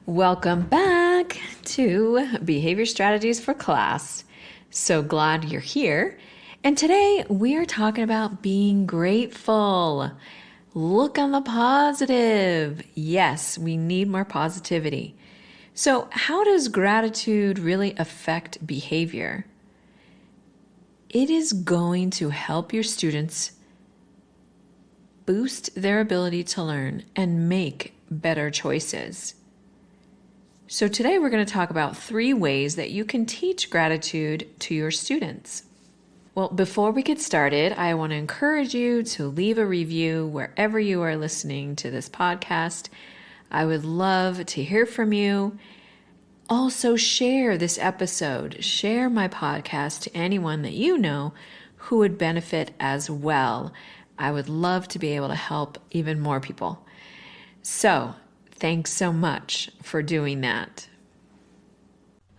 Welcome back to Behavior Strategies for Class. So glad you're here. And today we are talking about being grateful. Look on the positive. Yes, we need more positivity. So how does gratitude really affect behavior? It is going to help your students boost their ability to learn and make better choices. So today we're going to talk about 3 ways that you can teach gratitude to your students. Well, before we get started, I want to encourage you to leave a review wherever you are listening to this podcast. I would love to hear from you. Also, share this episode. Share my podcast to anyone that you know who would benefit as well. I would love to be able to help even more people. So, thanks so much for doing that.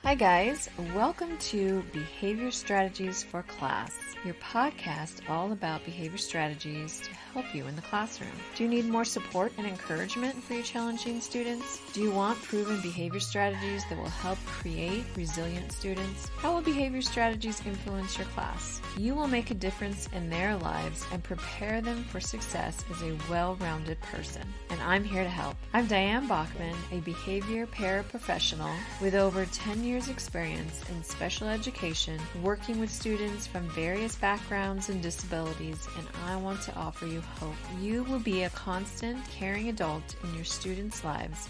Hi guys, welcome to Behavior Strategies for Class, your podcast all about behavior strategies to help you in the classroom. Do you need more support and encouragement for your challenging students? Do you want proven behavior strategies that will help create resilient students? How will behavior strategies influence your class? You will make a difference in their lives and prepare them for success as a well-rounded person. And I'm here to help. I'm Diane Bachman, a behavior paraprofessional with over 10 years experience in special education, working with students from various backgrounds and disabilities, and I want to offer you hope. You will be a constant, caring adult in your students' lives,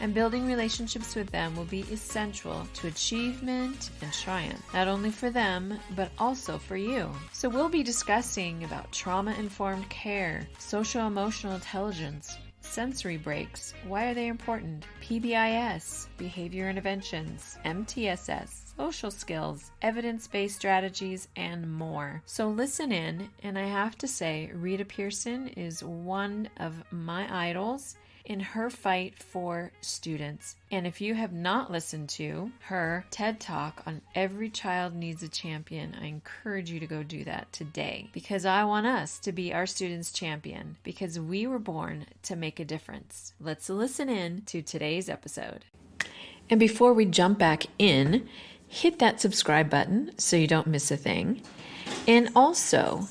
and building relationships with them will be essential to achievement and triumph, not only for them, but also for you. So we'll be discussing about trauma-informed care, social-emotional intelligence, sensory breaks, why are they important, PBIS, behavior interventions, MTSS, social skills, evidence-based strategies, and more. So listen in, and I have to say, Rita Pierson is one of my idols in her fight for students. And if you have not listened to her TED Talk on Every Child Needs a Champion, I encourage you to go do that today, because I want us to be our students' champion, because we were born to make a difference. Let's listen in to today's episode. And before we jump back in, hit that subscribe button so you don't miss a thing. And also,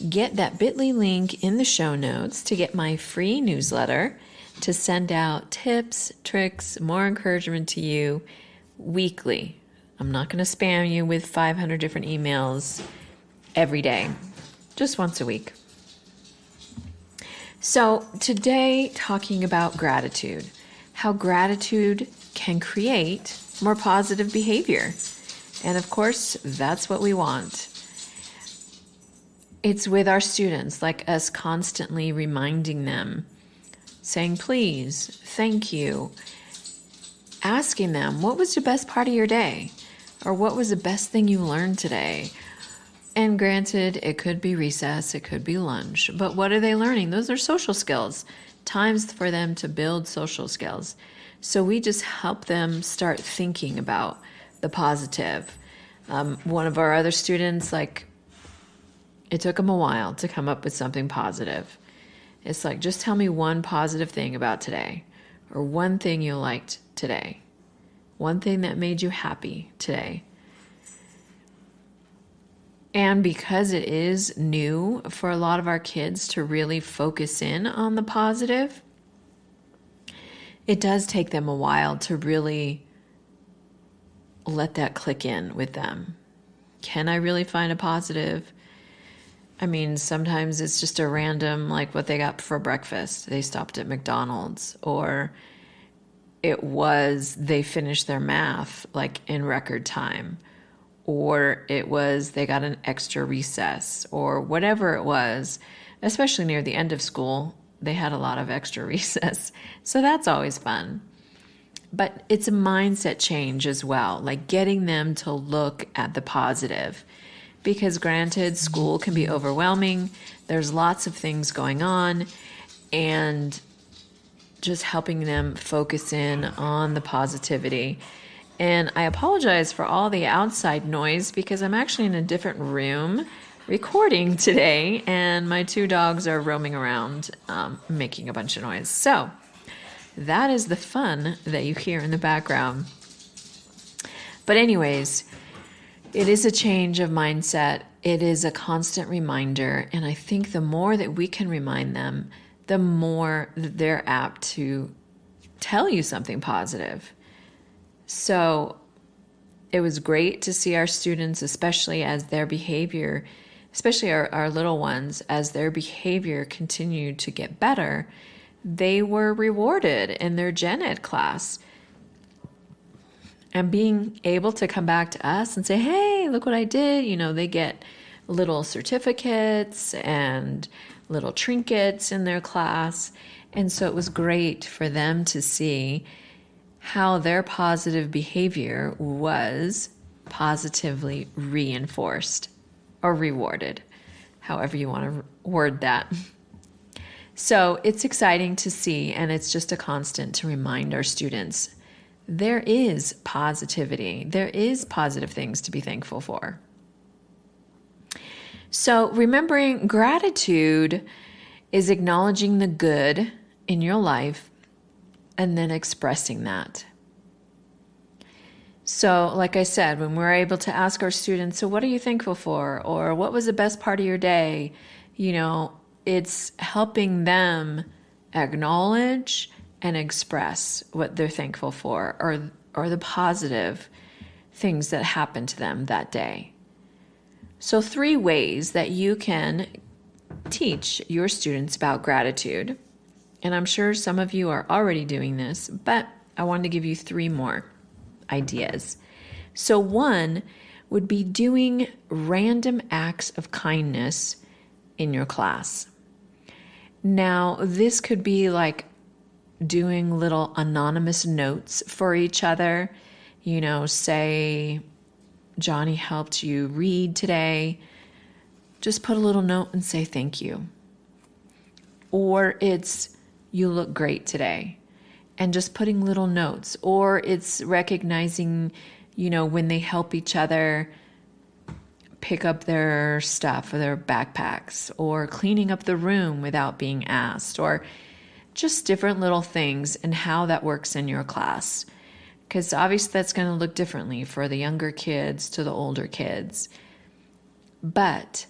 get that bit.ly link in the show notes to get my free newsletter to send out tips, tricks, more encouragement to you weekly. I'm not going to spam you with 500 different emails every day, just once a week. So today, talking about gratitude, how gratitude can create more positive behavior. And of course, that's what we want. It's with our students, like us constantly reminding them, saying please, thank you, asking them, what was the best part of your day? Or what was the best thing you learned today? And granted, it could be recess, it could be lunch, but what are they learning? Those are social skills, times for them to build social skills. So we just help them start thinking about the positive. One of our other students, it took them a while to come up with something positive. It's like, just tell me one positive thing about today, or one thing you liked today, one thing that made you happy today. And because it is new for a lot of our kids to really focus in on the positive, it does take them a while to really let that click in with them. Can I really find a positive? I mean, sometimes it's just a random, like what they got for breakfast. They stopped at McDonald's, or it was they finished their math in record time, or it was they got an extra recess, or whatever it was. Especially near the end of school, they had a lot of extra recess. So that's always fun. But it's a mindset change as well, like getting them to look at the positive. Because granted, school can be overwhelming. There's lots of things going on, and just helping them focus in on the positivity. And I apologize for all the outside noise because I'm actually in a different room recording today, and my 2 dogs are roaming around, making a bunch of noise. So That is the fun that you hear in the background. But anyways, it is a change of mindset. It is a constant reminder. And I think the more that we can remind them, the more that they're apt to tell you something positive. So it was great to see our students, especially as their behavior, especially our little ones, as their behavior continued to get better, they were rewarded in their gen ed class. And being able to come back to us and say, hey, look what I did. They get little certificates and little trinkets in their class. And so it was great for them to see how their positive behavior was positively reinforced or rewarded, however you want to word that. So it's exciting to see, and it's just a constant to remind our students there is positivity. There is positive things to be thankful for. So remembering gratitude is acknowledging the good in your life and then expressing that. So like I said, when we're able to ask our students, so what are you thankful for? Or what was the best part of your day? It's helping them acknowledge and express what they're thankful for or the positive things that happened to them that day. So 3 ways that you can teach your students about gratitude. And I'm sure some of you are already doing this, but I wanted to give you 3 more ideas. So 1 would be doing random acts of kindness in your class. Now, this could be like doing little anonymous notes for each other. Say, Johnny helped you read today. Just put a little note and say thank you. Or it's, you look great today. And just putting little notes. Or it's recognizing, when they help each other pick up their stuff or their backpacks, or cleaning up the room without being asked, or just different little things and how that works in your class. Because obviously that's going to look differently for the younger kids to the older kids. But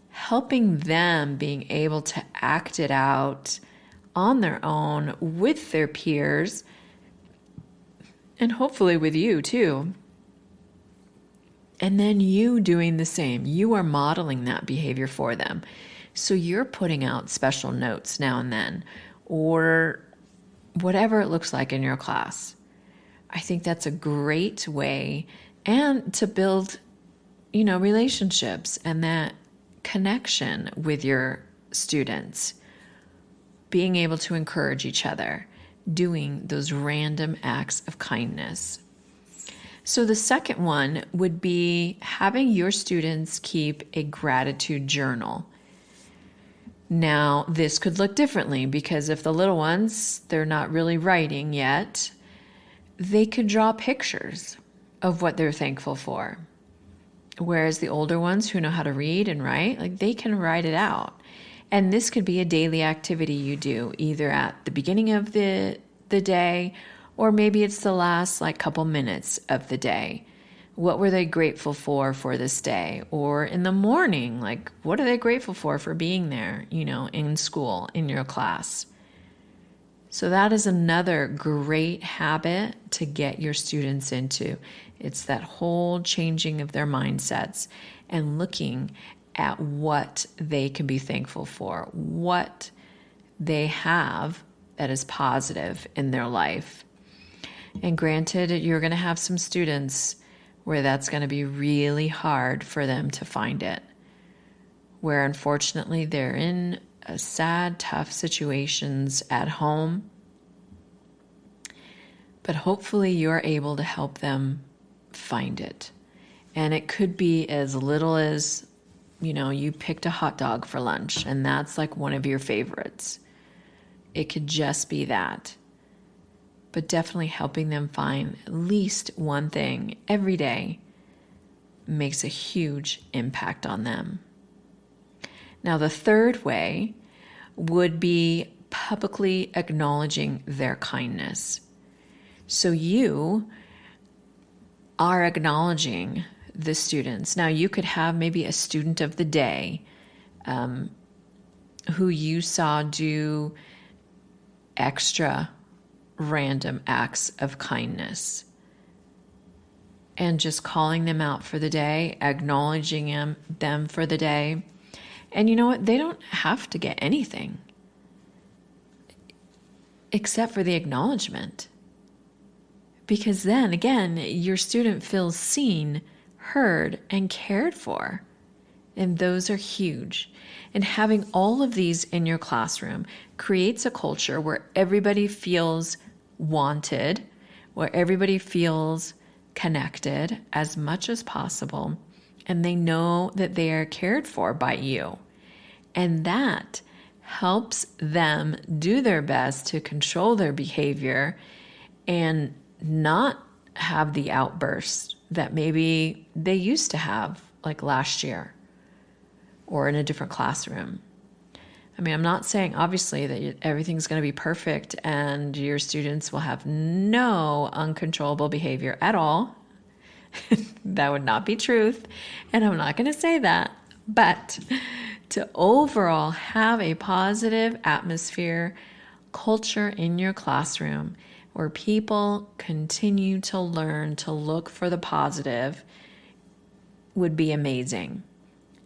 helping them being able to act it out on their own with their peers, and hopefully with you too. And then you doing the same. You are modeling that behavior for them. So you're putting out special notes now and then, or whatever it looks like in your class. I think that's a great way and to build, relationships and that connection with your students, being able to encourage each other, doing those random acts of kindness. So the second one would be having your students keep a gratitude journal. Now, this could look differently because if the little ones, they're not really writing yet, they could draw pictures of what they're thankful for. Whereas the older ones who know how to read and write, they can write it out. And this could be a daily activity you do either at the beginning of the day, or maybe it's the last couple minutes of the day. What were they grateful for this day? Or in the morning, what are they grateful for being there, in school, in your class? So that is another great habit to get your students into. It's that whole changing of their mindsets and looking at what they can be thankful for, what they have that is positive in their life. And granted, you're going to have some students where that's going to be really hard for them to find it, where unfortunately they're in sad, tough situations at home. But hopefully you're able to help them find it. And it could be as little as, you picked a hot dog for lunch and that's one of your favorites. It could just be that. But definitely helping them find at least one thing every day makes a huge impact on them. Now, the third way would be publicly acknowledging their kindness. So you are acknowledging the students. Now, you could have maybe a student of the day who you saw do extra random acts of kindness, and just calling them out for the day, acknowledging them for the day. And you know what? They don't have to get anything except for the acknowledgement. Because then again, your student feels seen, heard, and cared for. And those are huge. And having all of these in your classroom creates a culture where everybody feels wanted, where everybody feels connected as much as possible, and they know that they are cared for by you. And that helps them do their best to control their behavior and not have the outbursts that maybe they used to have, like last year or in a different classroom. I mean, I'm not saying obviously that everything's going to be perfect and your students will have no uncontrollable behavior at all. That would not be truth, and I'm not going to say that. But to overall have a positive atmosphere, culture in your classroom where people continue to learn to look for the positive would be amazing.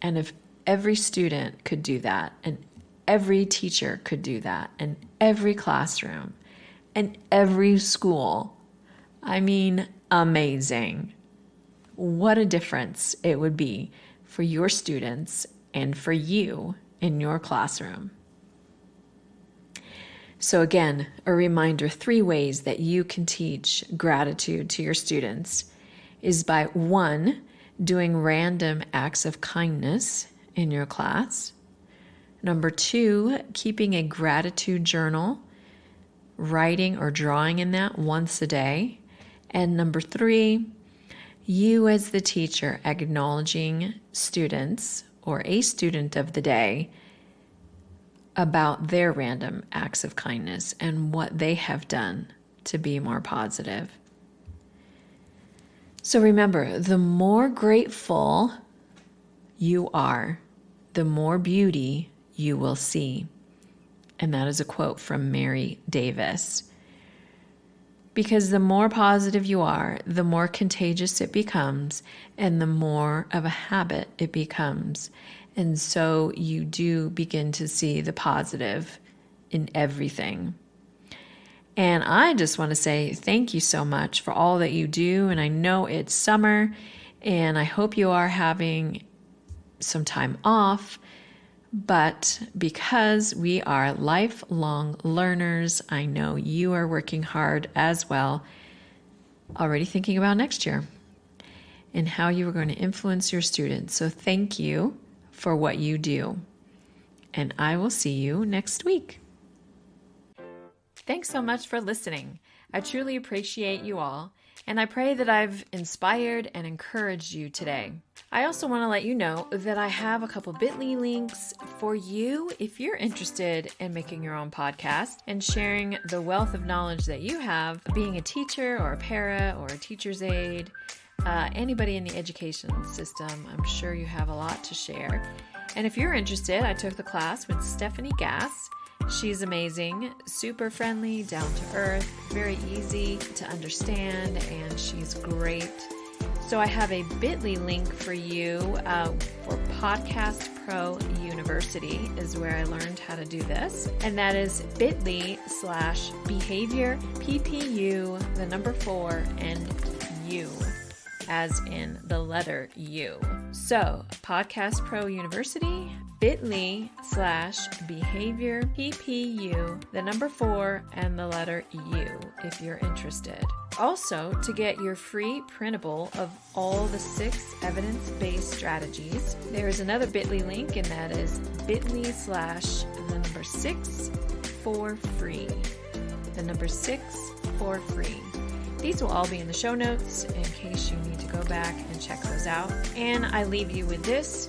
And if every student could do that, and every teacher could do that, and every classroom, and every school, I mean, amazing. What a difference it would be for your students and for you in your classroom. So again, a reminder, 3 ways that you can teach gratitude to your students is by 1, doing random acts of kindness in your class. Number 2, keeping a gratitude journal, writing or drawing in that once a day. And number 3, you as the teacher acknowledging students or a student of the day about their random acts of kindness and what they have done to be more positive. So remember, the more grateful you are, the more beauty you will see. And that is a quote from Mary Davis. Because the more positive you are, the more contagious it becomes, and the more of a habit it becomes. And so you do begin to see the positive in everything. And I just want to say thank you so much for all that you do. And I know it's summer, and I hope you are having some time off. But because we are lifelong learners, I know you are working hard as well, already thinking about next year and how you are going to influence your students. So thank you for what you do. And I will see you next week. Thanks so much for listening. I truly appreciate you all, and I pray that I've inspired and encouraged you today. I also want to let you know that I have a couple bit.ly links for you if you're interested in making your own podcast and sharing the wealth of knowledge that you have being a teacher or a para or a teacher's aide, anybody in the education system. I'm sure you have a lot to share. And if you're interested, I took the class with Stephanie Gass. She's amazing, super friendly, down to earth, very easy to understand, and she's great. So I have a bit.ly link for you for Podcast Pro University is where I learned how to do this. And that is bit.ly/behavior, PPU, the number 4, and U, as in the letter U. So Podcast Pro University, bit.ly/behavior, PPU, the number 4, and the letter U, if you're interested. Also, to get your free printable of all the 6 evidence-based strategies, there is another bit.ly link, and that is bit.ly/the number 6 for free. The number 6 for free. These will all be in the show notes in case you need to go back and check those out. And I leave you with this: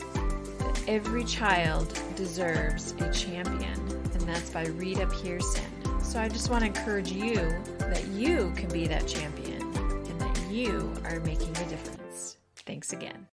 that every child deserves a champion, and that's by Rita Pearson. So I just want to encourage you that you can be that champion and that you are making a difference. Thanks again.